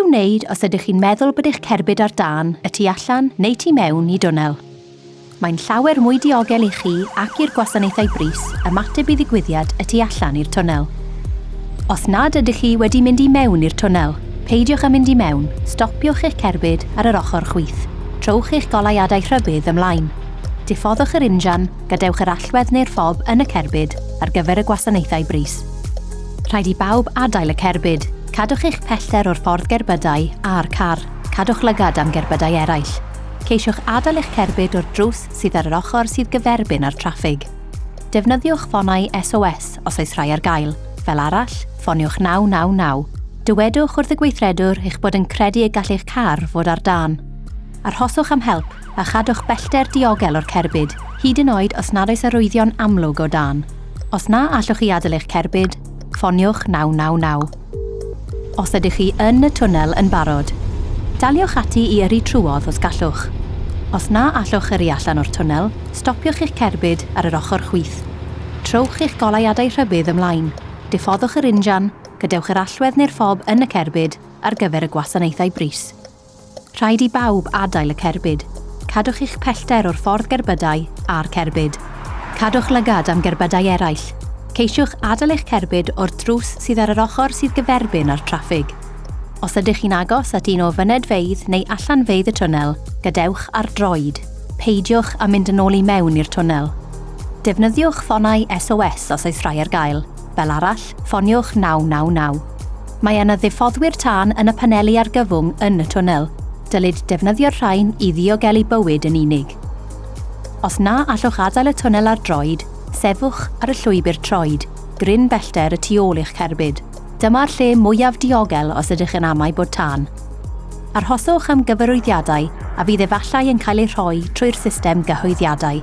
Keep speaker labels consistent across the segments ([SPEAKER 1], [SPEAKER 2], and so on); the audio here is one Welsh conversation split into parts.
[SPEAKER 1] i'w wneud os ydych chi'n meddwl bod eich cerbyd ar dân y tu allan neu tu mewn i dwnnel. Mae'n llawer mwy diogel i chi ac i'r gwasanaethau brys ymateb i ddigwyddiad y tu allan i'r twnnel. Os nad ydych chi wedi mynd i mewn i'r twnnel, peidiwch â mynd i mewn, stopiwch eich cerbyd ar yr ochr chwith. Trowch eich goleuadau rhybydd ymlaen. Diffoddwch yr injan, gadewch yr allwedd neu'r ffob yn y cerbyd ar gyfer y gwasanaethau brys. Rhaid i bawb adael y cerbyd. Cadwch eich pellter o'r ffordd gerbydau a'r car. Cadwch lygad am gerbydau eraill. Ceisiwch adael eich cerbyd o'r drws sydd ar yr ochr sydd gyferbyn ar traffig. Defnyddiwch ffonau SOS os oes rhai ar gael. Fel arall, ffoniwch 999. Dywedwch wrth y gweithredwr eich bod yn credu y gall eich car fod ar dân. Arhoswch am help a chadwch bellter diogel o'r cerbyd, hyd yn oed os nad oes arwyddion amlwg o dân. Os na allwch chi adael eich cerbyd, ffoniwch 999. Os ydych chi yn y twnnel yn barod, daliwch ati i yrru trwodd os gallwch. Os na allwch yrru allan o'r twnnel, stopiwch eich cerbyd ar yr ochr chwith. Trowch eich goleuadau rhybydd ymlaen. Diffoddwch yr injan, gadewch yr allwedd neu'r ffob yn y cerbyd ar gyfer y gwasanaethau brys. Rhaid i bawb adael y cerbyd. Cadwch eich pellter o'r ffordd gerbydau a'r cerbyd. Cadwch lygad am gerbydau eraill. Ceisiwch adael eich cerbyd o'r drws sydd ar yr ochr sydd gyferbyn ar traffig. Os ydych chi'n agos at un o fynedfeydd neu allanfeydd y twnnel, gadewch ar droed. Peidiwch a mynd yn ôl i mewn i'r twnnel. Defnyddiwch ffonau SOS os oes rhai ar gael. Fel arall, ffoniwch 999. Mae yna ddiffoddwyr tân yn y paneli argyfwng yn y twnnel. Dylid defnyddio'r rhain i ddiogelu bywyd yn unig. Os na allwch adael y twnnel ar droed, sefwch ar y llwybr troed, gryn bellter y tu ôl i'ch cerbyd. Dyma'r lle mwyaf diogel os ydych yn amau bod tân. Arhoswch am gyfarwyddiadau a fydd efallai yn cael ei rhoi trwy'r system gyhoeddiadau.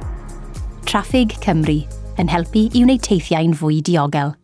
[SPEAKER 1] Traffig Cymru yn helpu i wneud teithiau'n fwy diogel.